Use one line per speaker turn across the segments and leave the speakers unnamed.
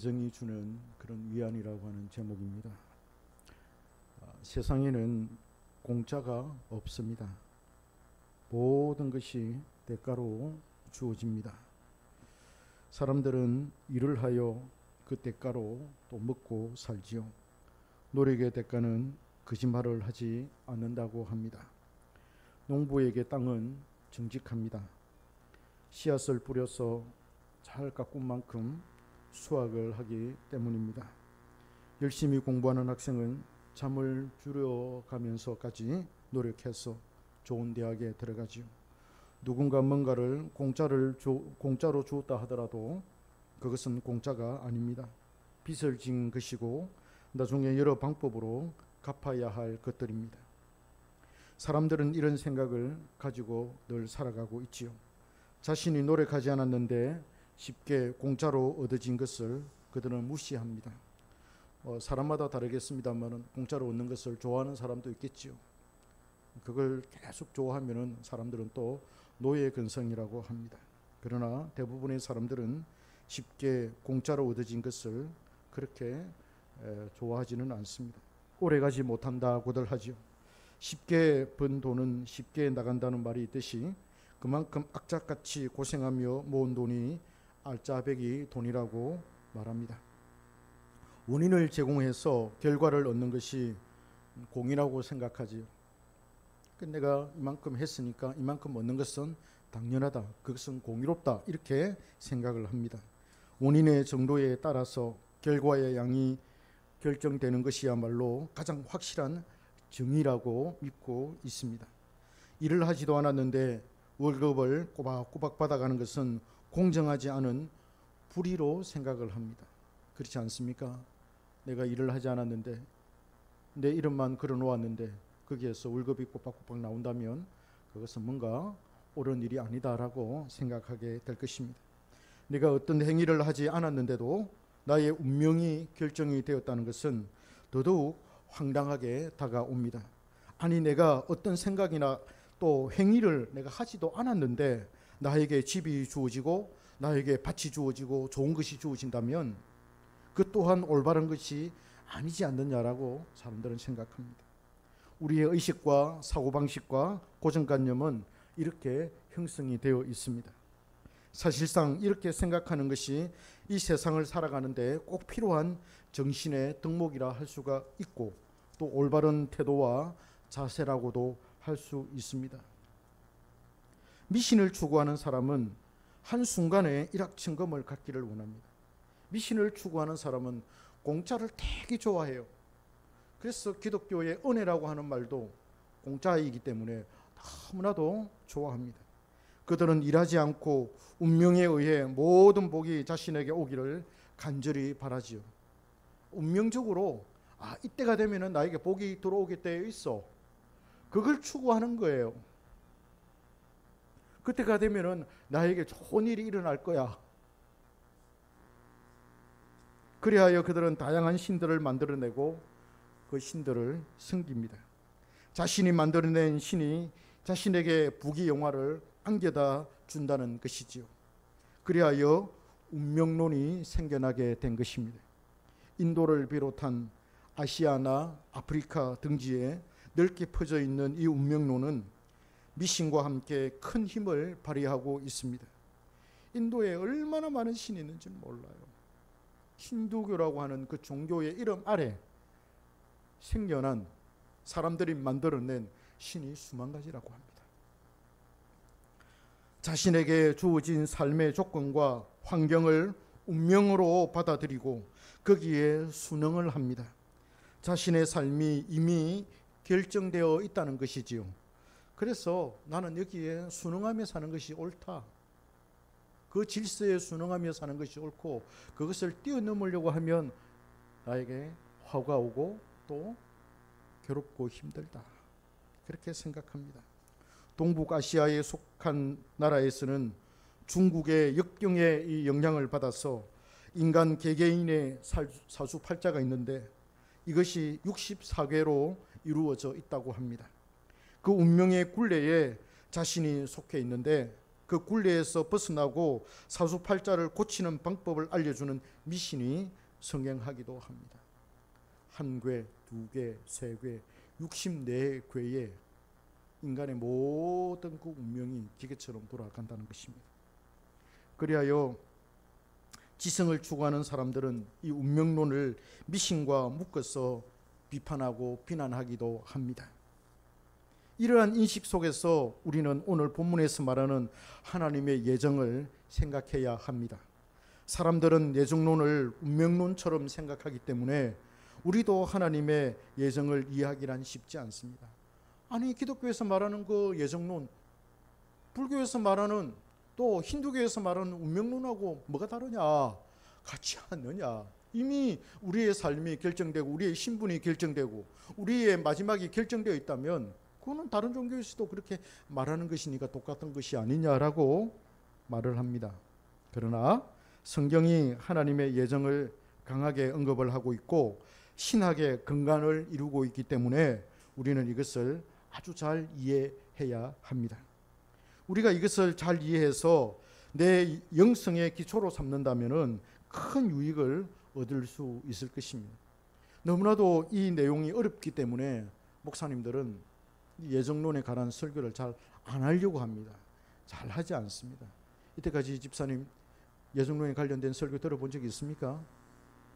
가정이 주는 그런 위안이라고 하는 제목입니다. 세상에는 공짜가 없습니다. 모든 것이 대가로 주어집니다. 사람들은 일을 하여 그 대가로 또 먹고 살지요. 노력의 대가는 거짓말을 하지 않는다고 합니다. 농부에게 땅은 정직합니다. 씨앗을 뿌려서 잘 가꾼 만큼 수확을 하기 때문입니다. 열심히 공부하는 학생은 잠을 줄여가면서까지 노력해서 좋은 대학에 들어가지요. 누군가 뭔가를 공짜로 주었다 하더라도 그것은 공짜가 아닙니다. 빚을 진 것이고 나중에 여러 방법으로 갚아야 할 것들입니다. 사람들은 이런 생각을 가지고 늘 살아가고 있지요. 자신이 노력하지 않았는데 쉽게 공짜로 얻어진 것을 그들은 무시합니다. 사람마다 다르겠습니다만 공짜로 얻는 것을 좋아하는 사람도 있겠지요. 그걸 계속 좋아하면 사람들은 또 노예 근성이라고 합니다. 그러나 대부분의 사람들은 쉽게 공짜로 얻어진 것을 그렇게 좋아하지는 않습니다. 오래가지 못한다고들 하죠. 쉽게 번 돈은 쉽게 나간다는 말이 있듯이 그만큼 악착같이 고생하며 모은 돈이 알짜배기 돈이라고 말합니다. 원인을 제공해서 결과를 얻는 것이 공이라고 생각하지요. 내가 이만큼 했으니까 이만큼 얻는 것은 당연하다. 그것은 공의롭다. 이렇게 생각을 합니다. 원인의 정도에 따라서 결과의 양이 결정되는 것이야말로 가장 확실한 정의라고 믿고 있습니다. 일을 하지도 않았는데 월급을 꼬박꼬박 받아가는 것은 공정하지 않은 불의로 생각을 합니다. 그렇지 않습니까? 내가 일을 하지 않았는데 내 이름만 걸어놓았는데 거기에서 월급이 꼬박꼬박 나온다면 그것은 뭔가 옳은 일이 아니다라고 생각하게 될 것입니다. 내가 어떤 행위를 하지 않았는데도 나의 운명이 결정이 되었다는 것은 더더욱 황당하게 다가옵니다. 아니 내가 어떤 생각이나 또 행위를 내가 하지도 않았는데 나에게 집이 주어지고 나에게 밭이 주어지고 좋은 것이 주어진다면 그 또한 올바른 것이 아니지 않느냐라고 사람들은 생각합니다. 우리의 의식과 사고방식과 고정관념은 이렇게 형성이 되어 있습니다. 사실상 이렇게 생각하는 것이 이 세상을 살아가는데 꼭 필요한 정신의 덕목이라 할 수가 있고 또 올바른 태도와 자세라고도 할 수 있습니다. 미신을 추구하는 사람은 한순간에 일확천금을 갖기를 원합니다. 미신을 추구하는 사람은 공짜를 되게 좋아해요. 그래서 기독교의 은혜라고 하는 말도 공짜이기 때문에 너무나도 좋아합니다. 그들은 일하지 않고 운명에 의해 모든 복이 자신에게 오기를 간절히 바라지요. 운명적으로 이때가 되면 나에게 복이 들어오게 되어 있어. 그걸 추구하는 거예요. 그때가 되면 나에게 좋은 일이 일어날 거야. 그리하여 그들은 다양한 신들을 만들어내고 그 신들을 섬깁니다. 자신이 만들어낸 신이 자신에게 부귀영화를 안겨다 준다는 것이지요. 그리하여 운명론이 생겨나게 된 것입니다. 인도를 비롯한 아시아나 아프리카 등지에 넓게 퍼져 있는 이 운명론은 미신과 함께 큰 힘을 발휘하고 있습니다. 인도에 얼마나 많은 신이 있는지는 몰라요. 힌두교라고 하는 그 종교의 이름 아래 생겨난 사람들이 만들어낸 신이 수만 가지라고 합니다. 자신에게 주어진 삶의 조건과 환경을 운명으로 받아들이고 거기에 순응을 합니다. 자신의 삶이 이미 결정되어 있다는 것이지요. 그래서 나는 여기에 순응하며 사는 것이 옳다. 그 질서에 순응하며 사는 것이 옳고 그것을 뛰어넘으려고 하면 나에게 화가 오고 또 괴롭고 힘들다. 그렇게 생각합니다. 동북아시아에 속한 나라에서는 중국의 역경의 이 영향을 받아서 인간 개개인의 사주팔자가 있는데 이것이 64개로 이루어져 있다고 합니다. 그 운명의 굴레에 자신이 속해 있는데 그 굴레에서 벗어나고 사주팔자를 고치는 방법을 알려주는 미신이 성행하기도 합니다. 한 궤, 두 궤, 세 궤, 64궤에 인간의 모든 그 운명이 기계처럼 돌아간다는 것입니다. 그리하여 지성을 추구하는 사람들은 이 운명론을 미신과 묶어서 비판하고 비난하기도 합니다. 이러한 인식 속에서 우리는 오늘 본문에서 말하는 하나님의 예정을 생각해야 합니다. 사람들은 예정론을 운명론처럼 생각하기 때문에 우리도 하나님의 예정을 이해하기란 쉽지 않습니다. 아니, 기독교에서 말하는 그 예정론, 불교에서 말하는, 또 힌두교에서 말하는 운명론하고 뭐가 다르냐? 같지 않느냐? 이미 우리의 삶이 결정되고 우리의 신분이 결정되고 우리의 마지막이 결정되어 있다면 그거는 다른 종교에서도 그렇게 말하는 것이니까 똑같은 것이 아니냐라고 말을 합니다. 그러나 성경이 하나님의 예정을 강하게 언급을 하고 있고 신학의 근간을 이루고 있기 때문에 우리는 이것을 아주 잘 이해해야 합니다. 우리가 이것을 잘 이해해서 내 영성의 기초로 삼는다면 큰 유익을 얻을 수 있을 것입니다. 너무나도 이 내용이 어렵기 때문에 목사님들은 예정론에 관한 설교를 잘 안 하려고 합니다. 잘 하지 않습니다. 이때까지 집사님 예정론에 관련된 설교 들어본 적이 있습니까?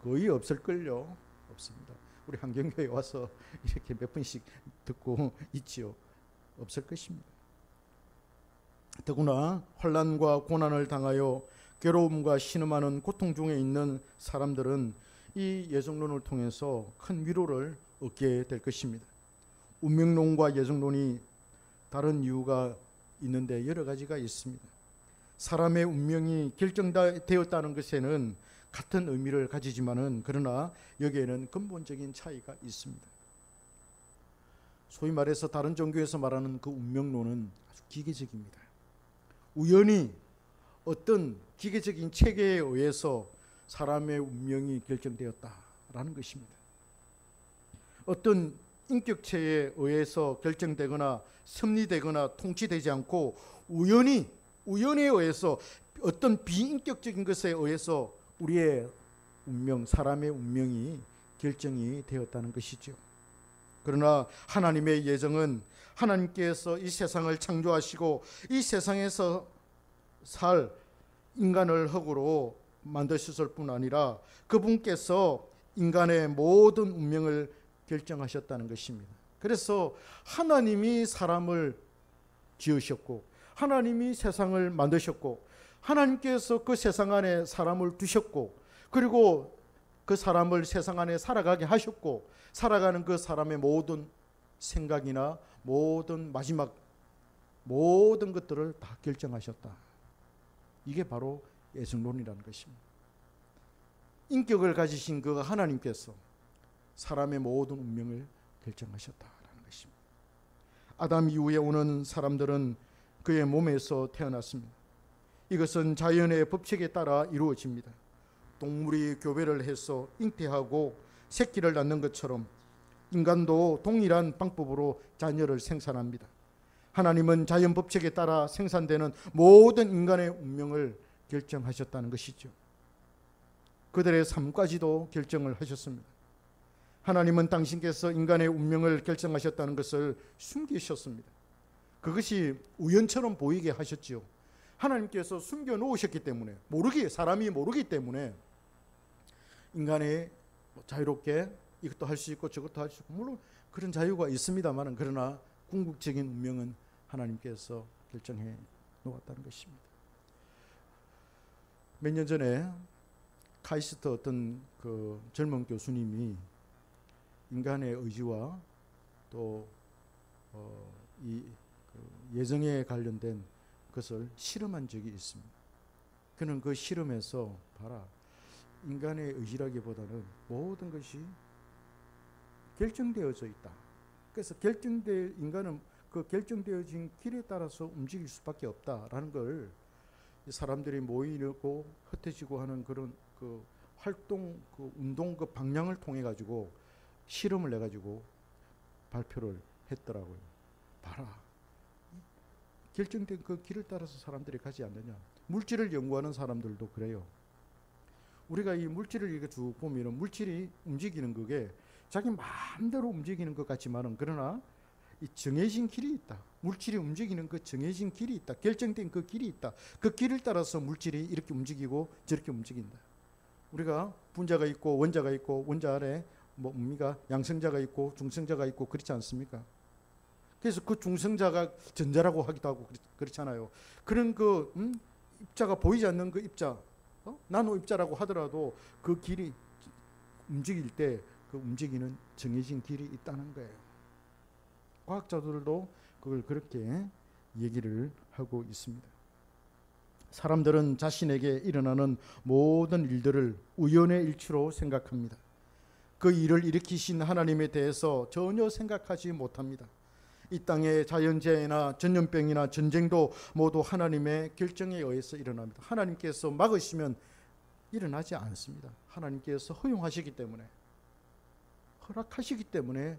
거의 없을걸요. 없습니다. 우리 한경교에 와서 이렇게 몇 번씩 듣고 있지요. 없을 것입니다. 더구나 환난과 고난을 당하여 괴로움과 신음하는 고통 중에 있는 사람들은 이 예정론을 통해서 큰 위로를 얻게 될 것입니다. 운명론과 예정론이 다른 이유가 있는데 여러 가지가 있습니다. 사람의 운명이 결정되었다는 것에는 같은 의미를 가지지만은 그러나 여기에는 근본적인 차이가 있습니다. 소위 말해서 다른 종교에서 말하는 그 운명론은 아주 기계적입니다. 우연히 어떤 기계적인 체계에 의해서 사람의 운명이 결정되었다라는 것입니다. 어떤 인격체에 의해서 결정되거나 섭리되거나 통치되지 않고 우연에 의해서 어떤 비인격적인 것에 의해서 우리의 운명, 사람의 운명이 결정이 되었다는 것이죠. 그러나 하나님의 예정은 하나님께서 이 세상을 창조하시고 이 세상에서 살 인간을 흙으로 만드셨을 뿐 아니라 그분께서 인간의 모든 운명을 결정하셨다는 것입니다. 그래서 하나님이 사람을 지으셨고 하나님이 세상을 만드셨고 하나님께서 그 세상 안에 사람을 두셨고 그리고 그 사람을 세상 안에 살아가게 하셨고 살아가는 그 사람의 모든 생각이나 모든 마지막 모든 것들을 다 결정하셨다. 이게 바로 예정론이라는 것입니다. 인격을 가지신 그 하나님께서 사람의 모든 운명을 결정하셨다라는 것입니다. 아담 이후에 오는 사람들은 그의 몸에서 태어났습니다. 이것은 자연의 법칙에 따라 이루어집니다. 동물이 교배를 해서 잉태하고 새끼를 낳는 것처럼 인간도 동일한 방법으로 자녀를 생산합니다. 하나님은 자연 법칙에 따라 생산되는 모든 인간의 운명을 결정하셨다는 것이죠. 그들의 삶까지도 결정을 하셨습니다. 하나님은 당신께서 인간의 운명을 결정하셨다는 것을 숨기셨습니다. 그것이 우연처럼 보이게 하셨지요. 하나님께서 숨겨 놓으셨기 때문에 사람이 모르기 때문에 인간이 자유롭게 이것도 할 수 있고 저것도 할 수 있고 물론 그런 자유가 있습니다만 그러나 궁극적인 운명은 하나님께서 결정해 놓았다는 것입니다. 몇 년 전에 카이스트 어떤 그 젊은 교수님이 인간의 의지와 또 이 예정에 관련된 것을 실험한 적이 있습니다. 그는 그 실험에서 봐라 인간의 의지라기보다는 모든 것이 결정되어져 있다. 그래서 인간은 그 결정되어진 길에 따라서 움직일 수밖에 없다라는 걸 사람들이 모이고 흩어지고 하는 그런 그 활동, 그 운동 그 방향을 통해 가지고 실험을 내 가지고 발표를 했더라고요. 봐라. 결정된 그 길을 따라서 사람들이 가지 않느냐. 물질을 연구하는 사람들도 그래요. 우리가 이 물질을 이렇게 쭉 보면은 물질이 움직이는 그게 자기 마음대로 움직이는 것 같지만은 그러나 이 정해진 길이 있다. 물질이 움직이는 그 정해진 길이 있다. 결정된 그 길이 있다. 그 길을 따라서 물질이 이렇게 움직이고 저렇게 움직인다. 우리가 분자가 있고 원자가 있고 원자 아래 뭡니까? 양성자가 있고 중성자가 있고 그렇지 않습니까? 그래서 그 중성자가 전자라고 하기도 하고 그렇잖아요. 그런 그 입자가 보이지 않는 그 입자, 나노 입자라고 하더라도 그 길이 움직일 때 그 움직이는 정해진 길이 있다는 거예요. 과학자들도 그걸 그렇게 얘기를 하고 있습니다. 사람들은 자신에게 일어나는 모든 일들을 우연의 일치로 생각합니다. 그 일을 일으키신 하나님에 대해서 전혀 생각하지 못합니다. 이 땅의 자연재해나 전염병이나 전쟁도 모두 하나님의 결정에 의해서 일어납니다. 하나님께서 막으시면 일어나지 않습니다. 하나님께서 허용하시기 때문에, 허락하시기 때문에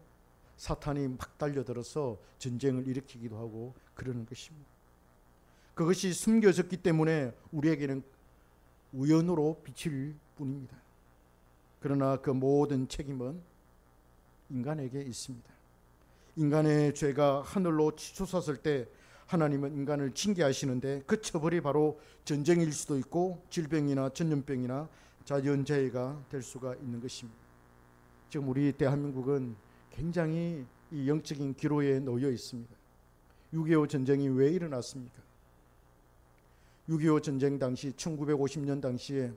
사탄이 막 달려들어서 전쟁을 일으키기도 하고 그러는 것입니다. 그것이 숨겨졌기 때문에 우리에게는 우연으로 비칠 뿐입니다. 그러나 그 모든 책임은 인간에게 있습니다. 인간의 죄가 하늘로 치솟았을 때 하나님은 인간을 징계하시는데 그 처벌이 바로 전쟁일 수도 있고 질병이나 전염병이나 자연재해가 될 수가 있는 것입니다. 지금 우리 대한민국은 굉장히 이 영적인 기로에 놓여 있습니다. 6.25 전쟁이 왜 일어났습니까? 6.25 전쟁 당시 1950년 당시에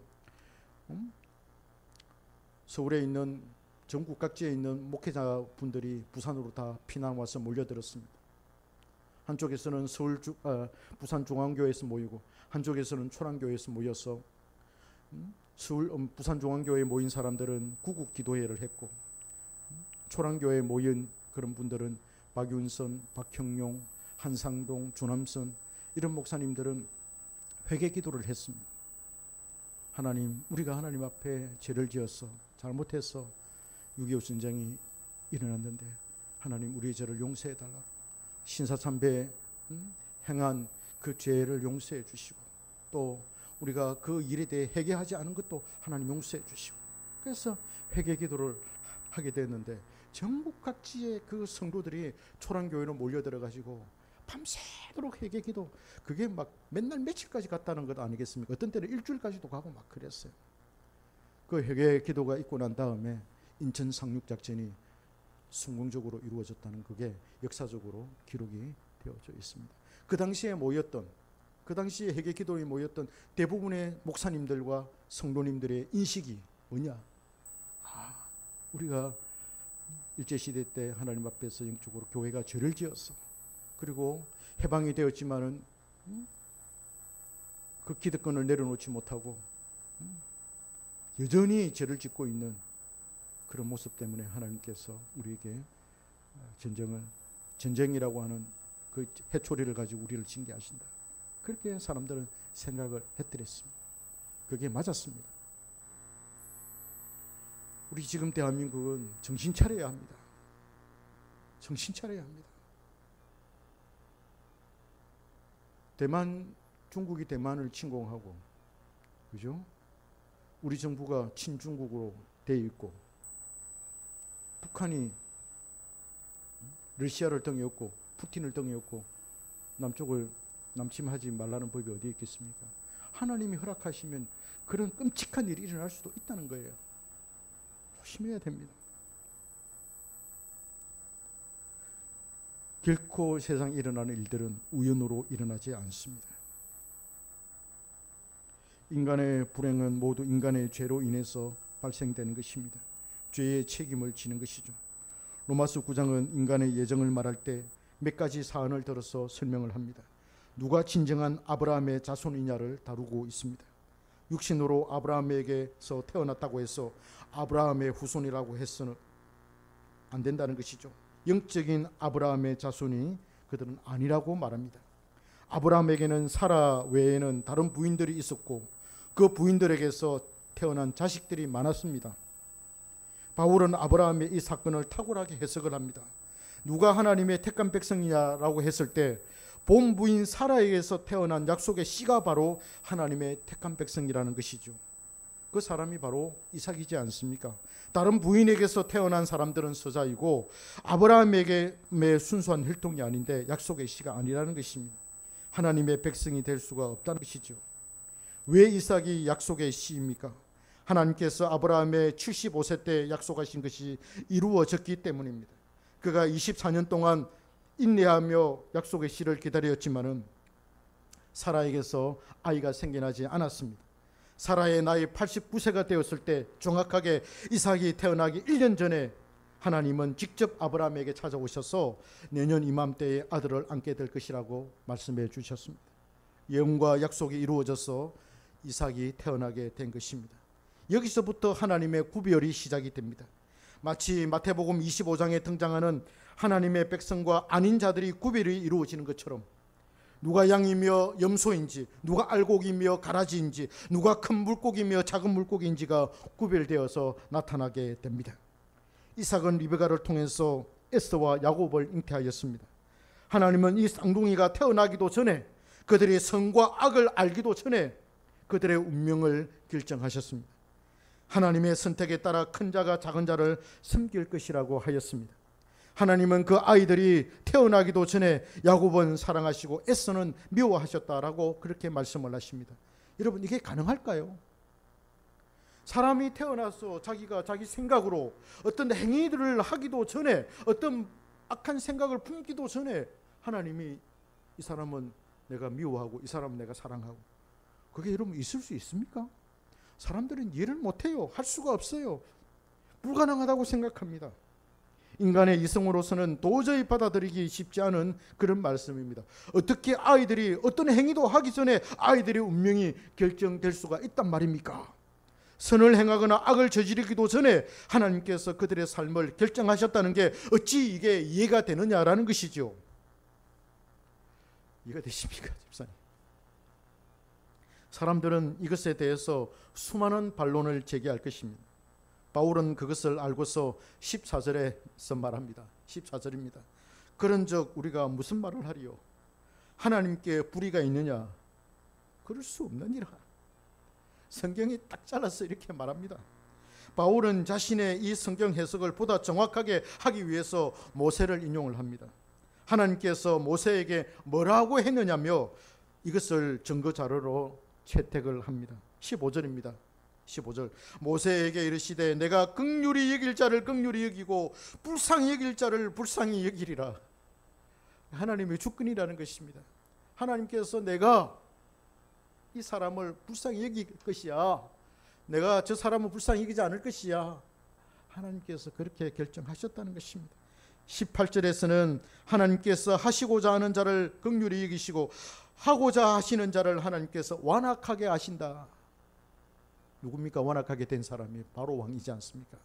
서울에 있는 전국 각지에 있는 목회자분들이 부산으로 다 피난 와서 몰려들었습니다. 한쪽에서는 부산중앙교회에서 모이고 한쪽에서는 초랑교회에서 모여서 부산중앙교회에 모인 사람들은 구국기도회를 했고 초랑교회에 모인 그런 분들은 박윤선, 박형용, 한상동, 조남선 이런 목사님들은 회개기도를 했습니다. 하나님, 우리가 하나님 앞에 죄를 지어서 잘못해서 6.25 전쟁이 일어났는데 하나님 우리의 죄를 용서해 달라고 신사참배에 행한 그 죄를 용서해 주시고 또 우리가 그 일에 대해 회개하지 않은 것도 하나님 용서해 주시고 그래서 회개 기도를 하게 됐는데 전국 각지의 그 성도들이 초랑교회로 몰려들어 가지고 밤새도록 회개 기도 그게 막 맨날 며칠까지 갔다는 것 아니겠습니까? 어떤 때는 일주일까지도 가고 막 그랬어요. 그 회개 기도가 있고 난 다음에 인천 상륙작전이 성공적으로 이루어졌다는 그게 역사적으로 기록이 되어져 있습니다. 그 당시에 회개 기도에 모였던 대부분의 목사님들과 성도님들의 인식이 뭐냐? 우리가 일제시대 때 하나님 앞에서 영적으로 교회가 죄를 지었어. 그리고 해방이 되었지만은 그 기득권을 내려놓지 못하고 여전히 죄를 짓고 있는 그런 모습 때문에 하나님께서 우리에게 전쟁이라고 하는 그 해초리를 가지고 우리를 징계하신다. 그렇게 사람들은 생각을 했더랬습니다. 그게 맞았습니다. 우리 지금 대한민국은 정신 차려야 합니다. 정신 차려야 합니다. 중국이 대만을 침공하고, 그죠? 우리 정부가 친중국으로 돼 있고, 북한이 러시아를 등에 업고, 푸틴을 등에 업고, 남쪽을 남침하지 말라는 법이 어디에 있겠습니까? 하나님이 허락하시면 그런 끔찍한 일이 일어날 수도 있다는 거예요. 조심해야 됩니다. 결코 세상에 일어나는 일들은 우연으로 일어나지 않습니다. 인간의 불행은 모두 인간의 죄로 인해서 발생되는 것입니다. 죄의 책임을 지는 것이죠. 로마서 9장은 인간의 예정을 말할 때 몇 가지 사안을 들어서 설명을 합니다. 누가 진정한 아브라함의 자손이냐를 다루고 있습니다. 육신으로 아브라함에게서 태어났다고 해서 아브라함의 후손이라고 해서는 안 된다는 것이죠. 영적인 아브라함의 자손이 그들은 아니라고 말합니다. 아브라함에게는 사라 외에는 다른 부인들이 있었고 그 부인들에게서 태어난 자식들이 많았습니다. 바울은 아브라함의 이 사건을 탁월하게 해석을 합니다. 누가 하나님의 택한 백성이냐라고 했을 때 본부인 사라에게서 태어난 약속의 씨가 바로 하나님의 택한 백성이라는 것이죠. 그 사람이 바로 이삭이지 않습니까? 다른 부인에게서 태어난 사람들은 서자이고 아브라함에게 순수한 혈통이 아닌데 약속의 씨가 아니라는 것입니다. 하나님의 백성이 될 수가 없다는 것이죠. 왜 이삭이 약속의 씨입니까? 하나님께서 아브라함의 75세 때 약속하신 것이 이루어졌기 때문입니다. 그가 24년 동안 인내하며 약속의 씨를 기다렸지만은 사라에게서 아이가 생겨나지 않았습니다. 사라의 나이 89세가 되었을 때 정확하게 이삭이 태어나기 1년 전에 하나님은 직접 아브라함에게 찾아오셔서 내년 이맘때에 아들을 안게 될 것이라고 말씀해 주셨습니다. 예언과 약속이 이루어져서 이삭이 태어나게 된 것입니다. 여기서부터 하나님의 구별이 시작이 됩니다. 마치 마태복음 25장에 등장하는 하나님의 백성과 아닌 자들이 구별이 이루어지는 것처럼 누가 양이며 염소인지, 누가 알곡이며 가라지인지, 누가 큰 물고기며 작은 물고기인지가 구별되어서 나타나게 됩니다. 이삭은 리베가를 통해서 에서와 야곱을 잉태하였습니다. 하나님은 이 쌍둥이가 태어나기도 전에, 그들의 선과 악을 알기도 전에 그들의 운명을 결정하셨습니다. 하나님의 선택에 따라 큰 자가 작은 자를 섬길 것이라고 하였습니다. 하나님은 그 아이들이 태어나기도 전에 야곱은 사랑하시고 에서는 미워하셨다라고 그렇게 말씀을 하십니다. 여러분, 이게 가능할까요? 사람이 태어나서 자기가 자기 생각으로 어떤 행위들을 하기도 전에, 어떤 악한 생각을 품기도 전에 하나님이 이 사람은 내가 미워하고 이 사람은 내가 사랑하고, 그게 여러분 있을 수 있습니까? 사람들은 이해를 못해요. 할 수가 없어요. 불가능하다고 생각합니다. 인간의 이성으로서는 도저히 받아들이기 쉽지 않은 그런 말씀입니다. 어떻게 아이들이 어떤 행위도 하기 전에 아이들의 운명이 결정될 수가 있단 말입니까? 선을 행하거나 악을 저지르기도 전에 하나님께서 그들의 삶을 결정하셨다는 게 어찌 이게 이해가 되느냐라는 것이죠. 이해가 되십니까, 집사님? 사람들은 이것에 대해서 수많은 반론을 제기할 것입니다. 바울은 그것을 알고서 14절에서 말합니다. 14절입니다. 그런즉 우리가 무슨 말을 하리요? 하나님께 불의가 있느냐? 그럴 수 없느니라. 성경이 딱 잘라서 이렇게 말합니다. 바울은 자신의 이 성경 해석을 보다 정확하게 하기 위해서 모세를 인용을 합니다. 하나님께서 모세에게 뭐라고 했느냐며 이것을 증거 자료로 채택을 합니다. 15절입니다. 15절. 모세에게 이르시되 내가 긍휼히 여길 자를 긍휼히 여기고 불쌍히 여길 자를 불쌍히 여기리라. 하나님의 주권이라는 것입니다. 하나님께서 내가 이 사람을 불쌍히 여길 것이야, 내가 저 사람을 불쌍히 여기지 않을 것이야, 하나님께서 그렇게 결정하셨다는 것입니다. 18절에서는 하나님께서 하시고자 하는 자를 긍휼히 여기시고 하고자 하시는 자를 하나님께서 완악하게 하신다. 누굽니까? 완악하게 된 사람이 바로 왕이지 않습니까?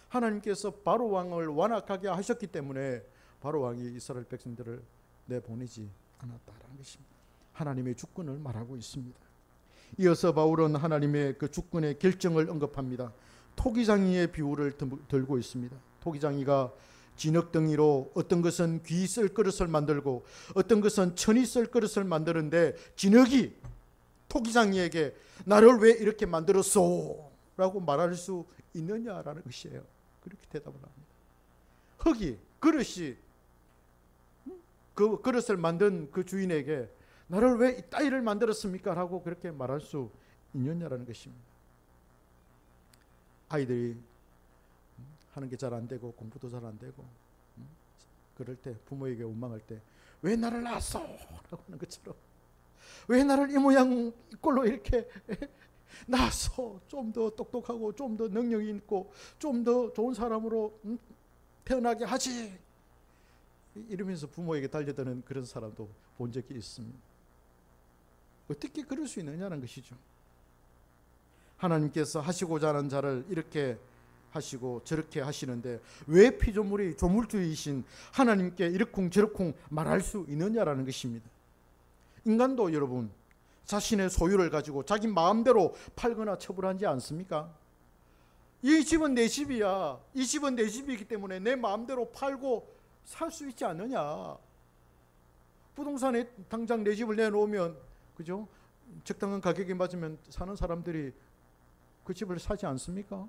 하나님께서 바로 왕을 완악하게 하셨기 때문에 바로 왕이 이스라엘 백성들을 내보내지 않았다라는 것입니다. 하나님의 주권을 말하고 있습니다. 이어서 바울은 하나님의 그 주권의 결정을 언급합니다. 토기장이의 비유를 들고 있습니다. 토기장이가 진흙덩이로 어떤 것은 귀 쓸 그릇을 만들고 어떤 것은 천이 쓸 그릇을 만드는데 진흙이 토기장이에게 나를 왜 이렇게 만들었소? 라고 말할 수 있느냐라는 것이에요. 그렇게 대답을 합니다. 흙이, 그릇이 그 그릇을 만든 그 주인에게 나를 왜 이따위를 만들었습니까? 라고 그렇게 말할 수 있느냐라는 것입니다. 아이들이 하는 게 잘 안 되고 공부도 잘 안 되고 그럴 때 부모에게 원망할 때 왜 나를 낳았어? 라고 하는 것처럼 왜 나를 이 모양 꼴로 이렇게 낳았어? 좀 더 똑똑하고 좀 더 능력이 있고 좀 더 좋은 사람으로 태어나게 하지. 이러면서 부모에게 달려드는 그런 사람도 본 적이 있습니다. 어떻게 그럴 수 있느냐는 것이죠. 하나님께서 하시고자 하는 자를 이렇게 하시고 저렇게 하시는데 왜 피조물이 조물주이신 하나님께 이러쿵저러쿵 말할 수 있느냐라는 것입니다. 인간도 여러분 자신의 소유를 가지고 자기 마음대로 팔거나 처분하지 않습니까? 이 집은 내 집이야. 이 집은 내 집이기 때문에 내 마음대로 팔고 살 수 있지 않느냐. 부동산에 당장 내 집을 내놓으면, 그죠? 적당한 가격이 맞으면 사는 사람들이 그 집을 사지 않습니까?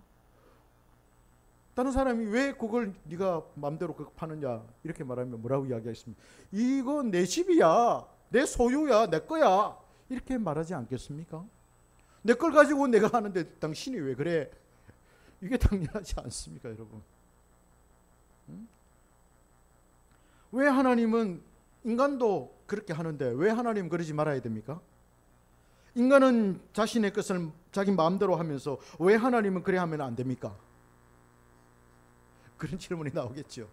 다른 사람이 왜 그걸 네가 마음대로 파느냐 이렇게 말하면 뭐라고 이야기하겠습니까? 이거 내 집이야, 내 소유야, 내 거야, 이렇게 말하지 않겠습니까? 내 걸 가지고 내가 하는데 당신이 왜 그래? 이게 당연하지 않습니까, 여러분? 왜 하나님은, 인간도 그렇게 하는데 왜 하나님 그러지 말아야 됩니까? 인간은 자신의 것을 자기 마음대로 하면서 왜 하나님은 그래 하면 안 됩니까? 그런 질문이 나오겠죠.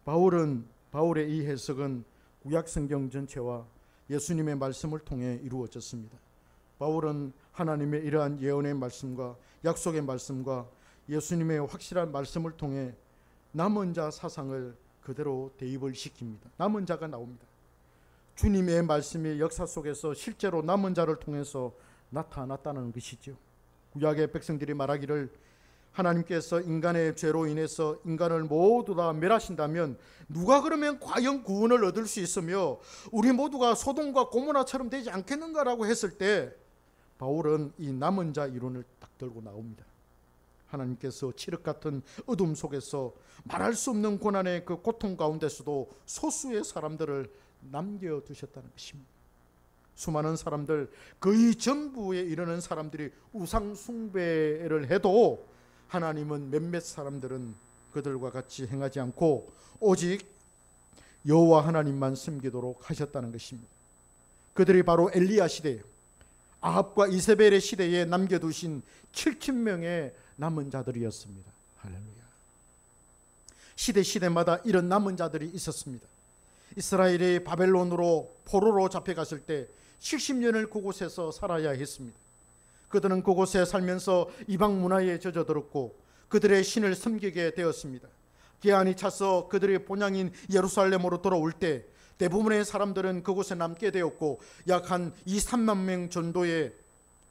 바울의 이 해석은 구약 성경 전체와 예수님의 말씀을 통해 이루어졌습니다. 바울은 하나님의 이러한 예언의 말씀과 약속의 말씀과 예수님의 확실한 말씀을 통해 남은 자 사상을 그대로 대입을 시킵니다. 남은 자가 나옵니다. 주님의 말씀이 역사 속에서 실제로 남은 자를 통해서 나타났다는 것이죠. 구약의 백성들이 말하기를 하나님께서 인간의 죄로 인해서 인간을 모두 다 멸하신다면 누가 그러면 과연 구원을 얻을 수 있으며 우리 모두가 소돔과 고모라처럼 되지 않겠는가라고 했을 때 바울은 이 남은 자 이론을 딱 들고 나옵니다. 하나님께서 칠흑 같은 어둠 속에서 말할 수 없는 고난의 그 고통 가운데서도 소수의 사람들을 남겨두셨다는 것입니다. 수많은 사람들, 거의 전부에 이르는 사람들이 우상 숭배를 해도 하나님은 몇몇 사람들은 그들과 같이 행하지 않고 오직 여호와 하나님만 섬기도록 하셨다는 것입니다. 그들이 바로 엘리야 시대, 아합과 이세벨의 시대에 남겨두신 7,000명의 남은 자들이었습니다. 할렐루야. 시대마다 이런 남은 자들이 있었습니다. 이스라엘이 바벨론으로 포로로 잡혀갔을 때 70년을 그곳에서 살아야 했습니다. 그들은 그곳에 살면서 이방 문화에 젖어들었고 그들의 신을 섬기게 되었습니다. 기한이 차서 그들의 본향인 예루살렘으로 돌아올 때 대부분의 사람들은 그곳에 남게 되었고 약 한 2-3만 명 정도의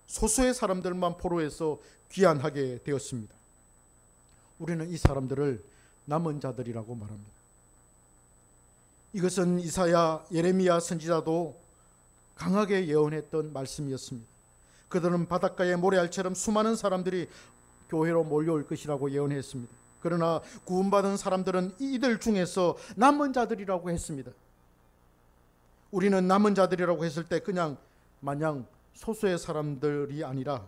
소수의 사람들만 포로에서 귀환하게 되었습니다. 우리는 이 사람들을 남은 자들이라고 말합니다. 이것은 이사야, 예레미야 선지자도 강하게 예언했던 말씀이었습니다. 그들은 바닷가의 모래알처럼 수많은 사람들이 교회로 몰려올 것이라고 예언했습니다. 그러나 구원받은 사람들은 이들 중에서 남은 자들이라고 했습니다. 우리는 남은 자들이라고 했을 때 그냥 마냥 소수의 사람들이 아니라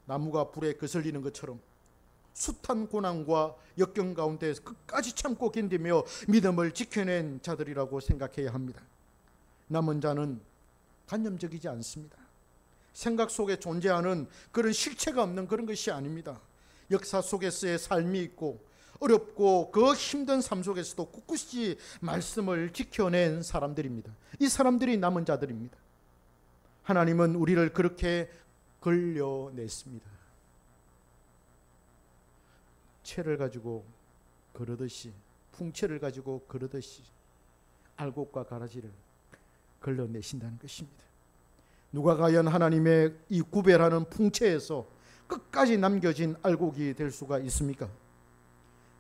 나무가 불에 거슬리는 것처럼 숱한 고난과 역경 가운데 끝까지 참고 견디며 믿음을 지켜낸 자들이라고 생각해야 합니다. 남은 자는 관념적이지 않습니다. 생각 속에 존재하는 그런 실체가 없는 그런 것이 아닙니다. 역사 속에서의 삶이 있고 어렵고 그 힘든 삶 속에서도 꿋꿋이 말씀을 지켜낸 사람들입니다. 이 사람들이 남은 자들입니다. 하나님은 우리를 그렇게 걸려냈습니다. 채를 가지고 거르듯이, 풍채를 가지고 거르듯이 알곡과 가라지를 걸러내신다는 것입니다. 누가 과연 하나님의 이 구별하는 풍채에서 끝까지 남겨진 알곡이 될 수가 있습니까?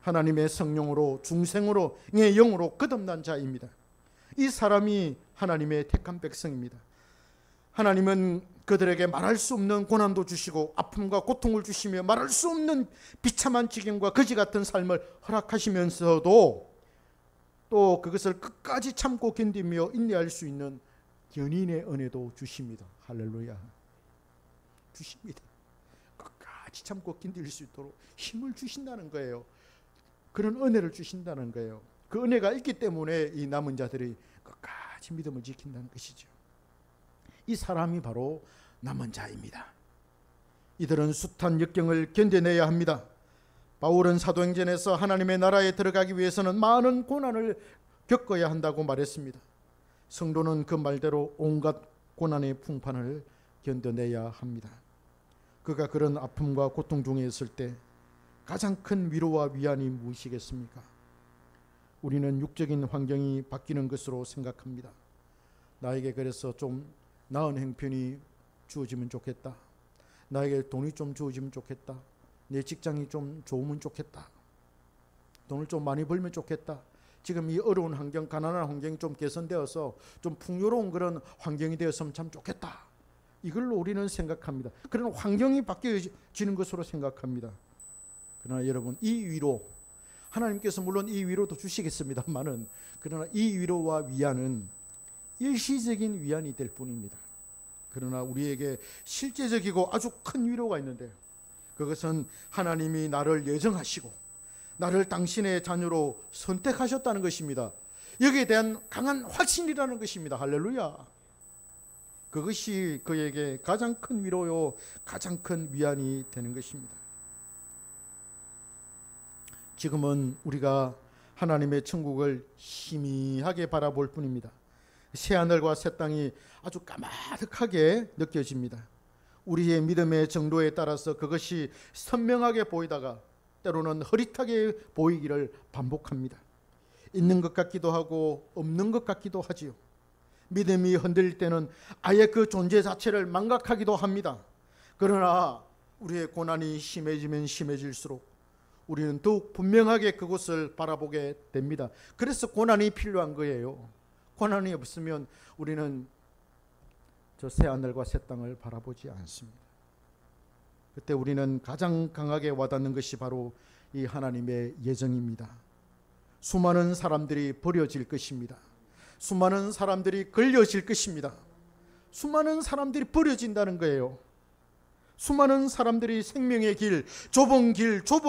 하나님의 성령으로 중생으로 영으로 거듭난 자입니다. 이 사람이 하나님의 택한 백성입니다. 하나님은 그들에게 말할 수 없는 고난도 주시고 아픔과 고통을 주시며 말할 수 없는 비참한 지경과 거지 같은 삶을 허락하시면서도 또 그것을 끝까지 참고 견디며 인내할 수 있는 견인의 은혜도 주십니다. 할렐루야. 주십니다. 끝까지 참고 견딜 수 있도록 힘을 주신다는 거예요. 그런 은혜를 주신다는 거예요. 그 은혜가 있기 때문에 이 남은 자들이 끝까지 믿음을 지킨다는 것이죠. 이 사람이 바로 남은 자입니다. 이들은 숱한 역경을 견뎌내야 합니다. 바울은 사도행전에서 하나님의 나라에 들어가기 위해서는 많은 고난을 겪어야 한다고 말했습니다. 성도는 그 말대로 온갖 고난의 풍파를 견뎌내야 합니다. 그가 그런 아픔과 고통 중에 있을 때 가장 큰 위로와 위안이 무엇이겠습니까? 우리는 육적인 환경이 바뀌는 것으로 생각합니다. 나에게 그래서 좀 나은 형편이 주어지면 좋겠다. 나에게 돈이 좀 주어지면 좋겠다. 내 직장이 좀 좋으면 좋겠다. 돈을 좀 많이 벌면 좋겠다. 지금 이 어려운 환경, 가난한 환경이 좀 개선되어서 좀 풍요로운 그런 환경이 되었으면 참 좋겠다. 이걸로 우리는 생각합니다. 그런 환경이 바뀌어지는 것으로 생각합니다. 그러나 여러분, 이 위로, 하나님께서 물론 이 위로도 주시겠습니다만은, 그러나 이 위로와 위안은 일시적인 위안이 될 뿐입니다. 그러나 우리에게 실제적이고 아주 큰 위로가 있는데, 그것은 하나님이 나를 예정하시고 나를 당신의 자녀로 선택하셨다는 것입니다. 여기에 대한 강한 확신이라는 것입니다. 할렐루야. 그것이 그에게 가장 큰 위로요, 가장 큰 위안이 되는 것입니다. 지금은 우리가 하나님의 천국을 희미하게 바라볼 뿐입니다. 새하늘과 새 땅이 아주 까마득하게 느껴집니다. 우리의 믿음의 정도에 따라서 그것이 선명하게 보이다가 때로는 흐릿하게 보이기를 반복합니다. 있는 것 같기도 하고 없는 것 같기도 하지요. 믿음이 흔들릴 때는 아예 그 존재 자체를 망각하기도 합니다. 그러나 우리의 고난이 심해지면 심해질수록 우리는 더욱 분명하게 그곳을 바라보게 됩니다. 그래서 고난이 필요한 거예요. 고난이 없으면 우리는 저 새하늘과 새 땅을 바라보지 않습니다. 그때 우리는 가장 강하게 와닿는 것이 바로 이 하나님의 예정입니다. 수많은 사람들이 버려질 것입니다. 수많은 사람들이 걸려질 것입니다. 수많은 사람들이 버려진다는 거예요. 수많은 사람들이 생명의 길, 좁은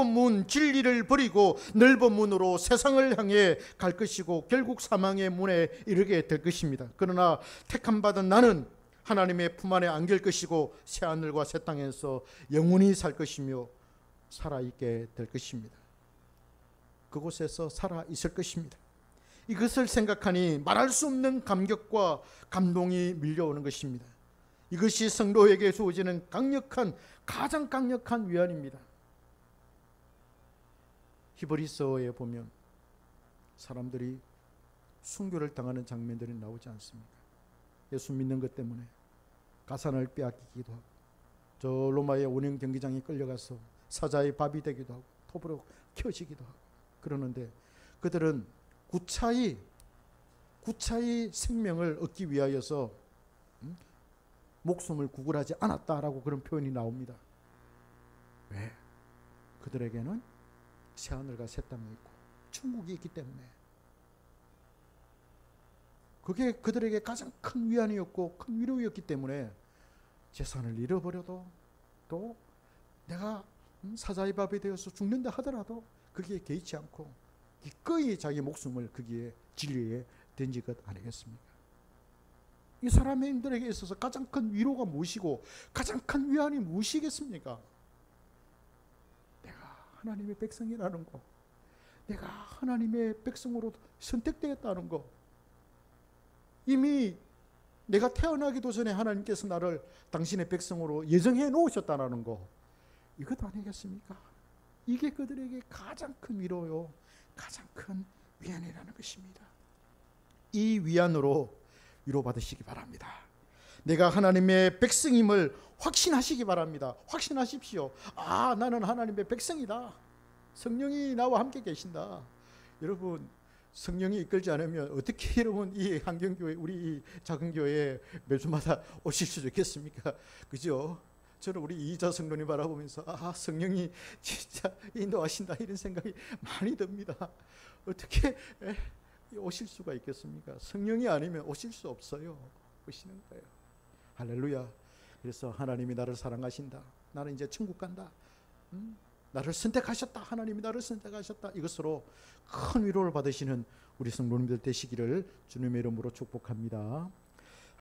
문, 진리를 버리고 넓은 문으로 세상을 향해 갈 것이고 결국 사망의 문에 이르게 될 것입니다. 그러나 택함 받은 나는 하나님의 품 안에 안길 것이고 새하늘과 새 땅에서 영원히 살 것이며 살아있게 될 것입니다. 그곳에서 살아있을 것입니다. 이것을 생각하니 말할 수 없는 감격과 감동이 밀려오는 것입니다. 이것이 성도에게 주어지는 가장 강력한 위안입니다. 히브리서에 보면 사람들이 순교를 당하는 장면들이 나오지 않습니까? 예수 믿는 것 때문에 가산을 빼앗기기도 하고, 저 로마의 원형 경기장에 끌려가서 사자의 밥이 되기도 하고 톱으로 켜지기도 하고 그러는데, 그들은 구차히 생명을 얻기 위하여서 목숨을 구걸하지 않았다라고 그런 표현이 나옵니다. 왜? 그들에게는 새하늘과 새 땅이 있고 천국이 있기 때문에. 그게 그들에게 가장 큰 위안이었고 큰 위로였기 때문에 재산을 잃어버려도 또 내가 사자의 밥이 되어서 죽는다 하더라도 거기에 개의치 않고 기꺼이 자기 목숨을 거기에 진리에 던질 것 아니겠습니까? 이 사람들에게 있어서 가장 큰 위로가 무엇이고 가장 큰 위안이 무엇이겠습니까? 내가 하나님의 백성이라는 거, 내가 하나님의 백성으로 선택되었다는 거, 이미 내가 태어나기도 전에 하나님께서 나를 당신의 백성으로 예정해 놓으셨다는 거, 이것 아니겠습니까? 이게 그들에게 가장 큰 위로요, 가장 큰 위안이라는 것입니다. 이 위안으로 위로받으시기 바랍니다. 내가 하나님의 백성임을 확신하시기 바랍니다. 확신하십시오. 아, 나는 하나님의 백성이다. 성령이 나와 함께 계신다. 여러분, 성령이 이끌지 않으면 어떻게 여러분 이 한경교회, 우리 이 작은 교회에 매주마다 오실 수 있겠습니까? 그죠? 저는 우리 이자 성도님 바라보면서 아, 성령이 진짜 인도하신다 이런 생각이 많이 듭니다. 어떻게 오실 수가 있겠습니까? 성령이 아니면 오실 수 없어요. 오시는 거예요. 할렐루야. 그래서 하나님이 나를 사랑하신다, 나는 이제 천국 간다, 나를 선택하셨다, 하나님이 나를 선택하셨다, 이것으로 큰 위로를 받으시는 우리 성도님들 되시기를 주님의 이름으로 축복합니다.